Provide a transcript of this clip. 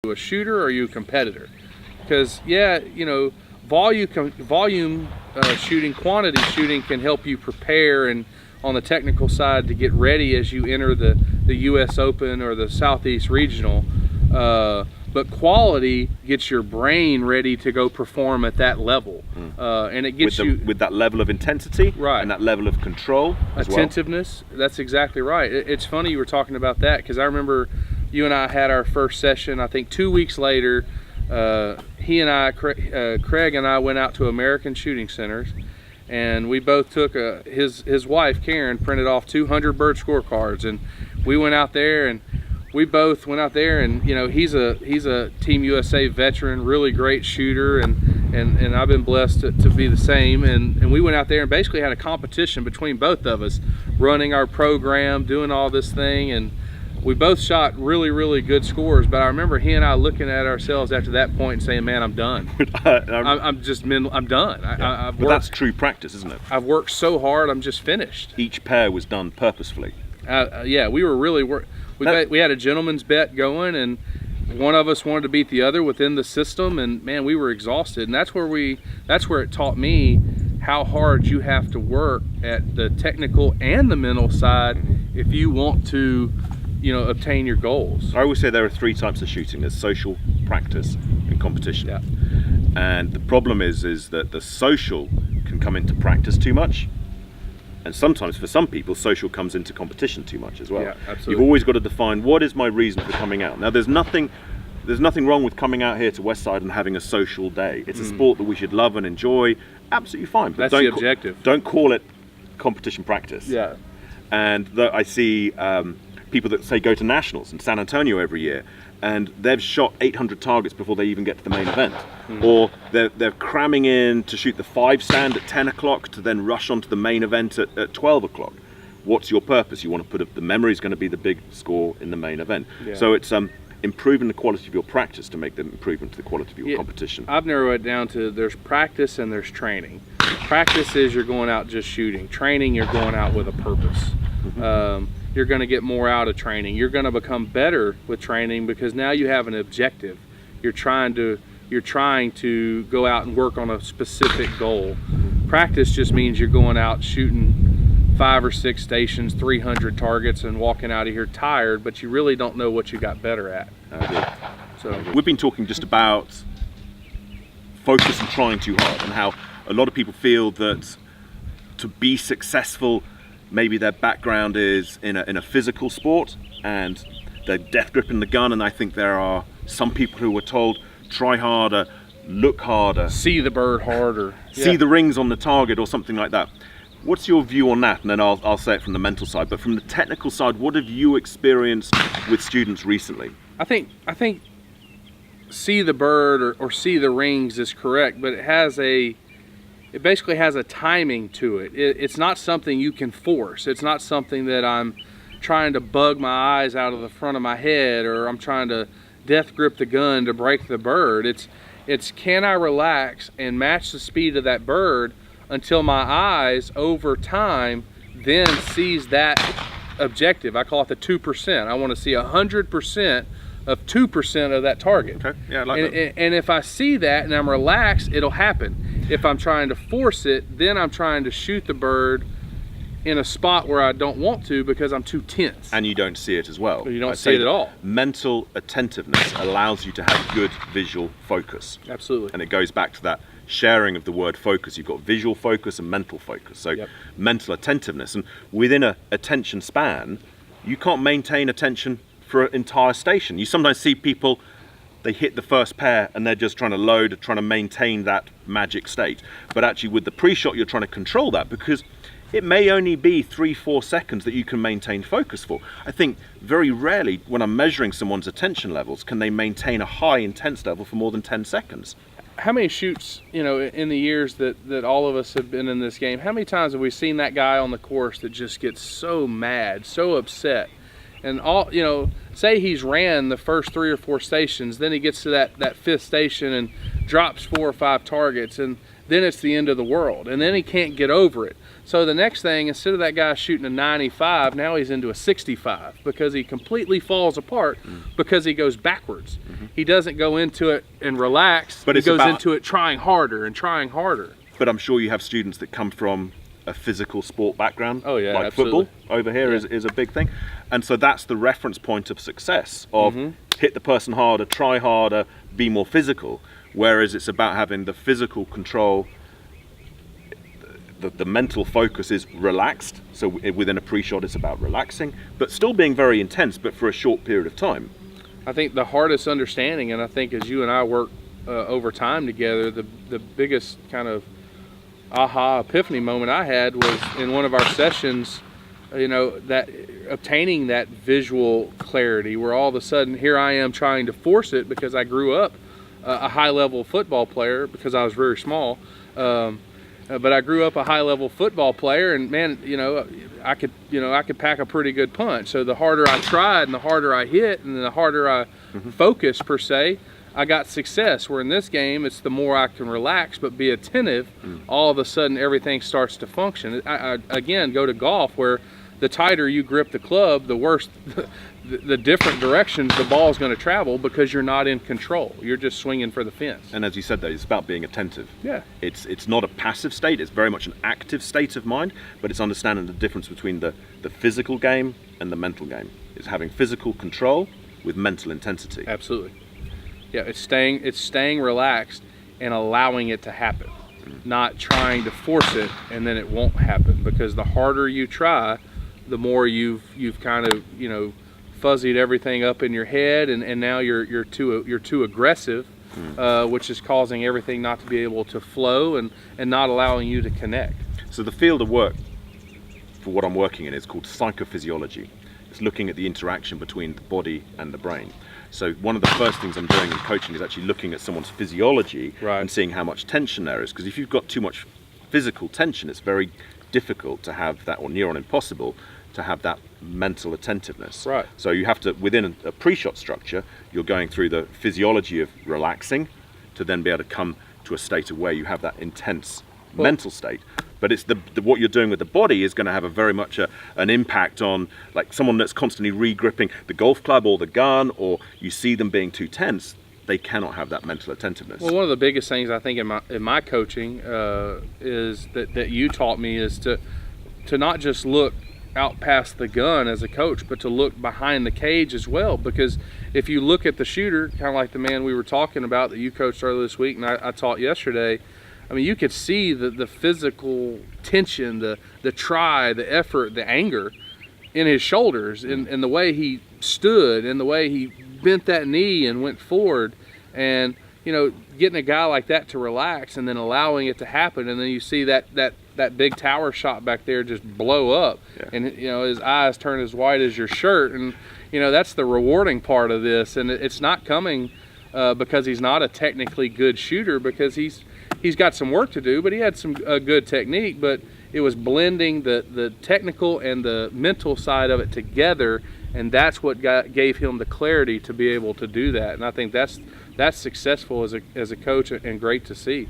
you a shooter or are you a competitor? Because yeah, you know, volume shooting, quantity shooting can help you prepare and on the technical side to get ready as you enter the US Open or the Southeast Regional. But quality gets your brain ready to go perform at that level, and it gets with that level of intensity, right, and that level of control, attentiveness. That's exactly right. It's funny you were talking about that, because I remember you and I had our first session. I think 2 weeks later, he and I, Craig and I, went out to American Shooting Centers, and we both took his wife Karen printed off 200 bird scorecards, and we went out there and. We both went out there, and you know, he's a Team USA veteran, really great shooter, and I've been blessed to be the same. And we went out there and basically had a competition between both of us, running our program, doing all this thing, and we both shot really good scores. But I remember he and I looking at ourselves after that point and saying, "Man, I'm done. I'm done. Yeah. But that's true practice, isn't it? I've worked so hard. I'm just finished." Each pair was done purposefully. Yeah, we were really we had a gentleman's bet going, and one of us wanted to beat the other within the system, and man, we were exhausted. And that's where it taught me how hard you have to work at the technical and the mental side if you want to, you know, obtain your goals. I always say there are 3 types of shooting. There's social, practice, and competition. Yeah. And the problem is that the social can come into practice too much. And sometimes for some people, social comes into competition too much as well. Yeah, absolutely. You've always got to define, what is my reason for coming out? Now, there's nothing wrong with coming out here to Westside and having a social day. It's a sport that we should love and enjoy. Absolutely fine. But that's the objective. Don't call it competition practice. Yeah. And I see people that say go to nationals in San Antonio every year, and they've shot 800 targets before they even get to the main event. Or they're cramming in to shoot the 5 stand at 10 o'clock to then rush onto the main event at 12 o'clock. What's your purpose? You want to the memory is going to be the big score in the main event. Yeah. So it's improving the quality of your practice to make the improvement to the quality of your competition. I've narrowed it down to there's practice and there's training. Practice is you're going out just shooting. Training, you're going out with a purpose. You're going to get more out of training. You're going to become better with training because now you have an objective. You're trying to go out and work on a specific goal. Practice just means you're going out shooting 5 or 6 stations, 300 targets, and walking out of here tired, but you really don't know what you got better at. So we've been talking just about focus and trying too hard, and how a lot of people feel that to be successful, maybe their background is in a physical sport and they're death gripping the gun, and I think there are some people who were told try harder, look harder, see the bird harder, see the rings on the target or something like that. What's your view on that? And then I'll say it from the mental side, but from the technical side, what have you experienced with students recently? I think see the bird or see the rings is correct, but it basically has a timing to it. It's not something you can force. It's not something that I'm trying to bug my eyes out of the front of my head, or I'm trying to death grip the gun to break the bird. It's can I relax and match the speed of that bird until my eyes over time then sees that objective. I call it the 2%. I want to see 100% of 2% of that target. Okay. Yeah, I like that. And if I see that and I'm relaxed, it'll happen. If I'm trying to force it, then I'm trying to shoot the bird in a spot where I don't want to because I'm too tense. And you don't see it as well. You don't see it at all. Mental attentiveness allows you to have good visual focus. Absolutely. And it goes back to that sharing of the word focus. You've got visual focus and mental focus. So mental attentiveness. And within a attention span, you can't maintain attention for an entire station. You sometimes see people, they hit the first pair and they're just trying to load, trying to maintain that magic state. But actually with the pre-shot, you're trying to control that because it may only be 3-4 seconds that you can maintain focus for. I think very rarely when I'm measuring someone's attention levels, can they maintain a high intense level for more than 10 seconds. How many shoots, you know, in the years that all of us have been in this game, how many times have we seen that guy on the course that just gets so mad, so upset? And all, you know, say he's ran the first 3 or 4 stations, then he gets to that 5th station and drops 4 or 5 targets, and then it's the end of the world, and then he can't get over it. So the next thing, instead of that guy shooting a 95, now he's into a 65 because he completely falls apart because he goes backwards. He doesn't go into it and relax, but he goes into it trying harder and trying harder. But I'm sure you have students that come from a physical sport background, like absolutely. Football over here is a big thing. And so that's the reference point of success, of hit the person harder, try harder, be more physical. Whereas it's about having the physical control, the mental focus is relaxed. So within a pre-shot, it's about relaxing, but still being very intense, but for a short period of time. I think the hardest understanding, and I think as you and I work over time together, the biggest kind of aha epiphany moment I had was in one of our sessions, that obtaining that visual clarity where all of a sudden here I am trying to force it because I grew up a high-level football player because I was very small, but I grew up a high-level football player, and man, I could pack a pretty good punch. So the harder I tried and the harder I hit and the harder I focused per se, I got success. Where in this game, it's the more I can relax but be attentive, all of a sudden everything starts to function. I again go to golf where the tighter you grip the club, the worse the different directions the ball is going to travel because you're not in control. You're just swinging for the fence. And as you said, that it's about being attentive. Yeah. It's not a passive state. It's very much an active state of mind, but it's understanding the difference between the physical game and the mental game. It's having physical control with mental intensity. Absolutely. Yeah, it's staying relaxed and allowing it to happen, not trying to force it and then it won't happen, because the harder you try, the more you've kind of fuzzied everything up in your head, and now you're too aggressive, which is causing everything not to be able to flow and not allowing you to connect. So the field of work for what I'm working in is called psychophysiology. It's looking at the interaction between the body and the brain. So one of the first things I'm doing in coaching is actually looking at someone's physiology and seeing how much tension there is. Because if you've got too much physical tension, it's very difficult to have that, or near on impossible, to have that mental attentiveness. Right. So you have to, within a pre-shot structure, you're going through the physiology of relaxing to then be able to come to a state of where you have that intense mental state. But it's what you're doing with the body is going to have a very much an impact on, like someone that's constantly re-gripping the golf club or the gun, or you see them being too tense, they cannot have that mental attentiveness. Well, one of the biggest things I think in my coaching is that you taught me is to not just look out past the gun as a coach, but to look behind the cage as well. Because if you look at the shooter, kind of like the man we were talking about that you coached earlier this week and I taught yesterday, I mean, you could see the physical tension, the try, the effort, the anger in his shoulders, in the way he stood, in the way he bent that knee and went forward. And, getting a guy like that to relax and then allowing it to happen, and then you see that big tower shot back there just blow up, and his eyes turn as white as your shirt, and that's the rewarding part of this. And it's not coming because he's not a technically good shooter, because he's got some work to do, but he had some good technique, but it was blending the technical and the mental side of it together, and that's what gave him the clarity to be able to do that. And I think that's successful as a coach and great to see.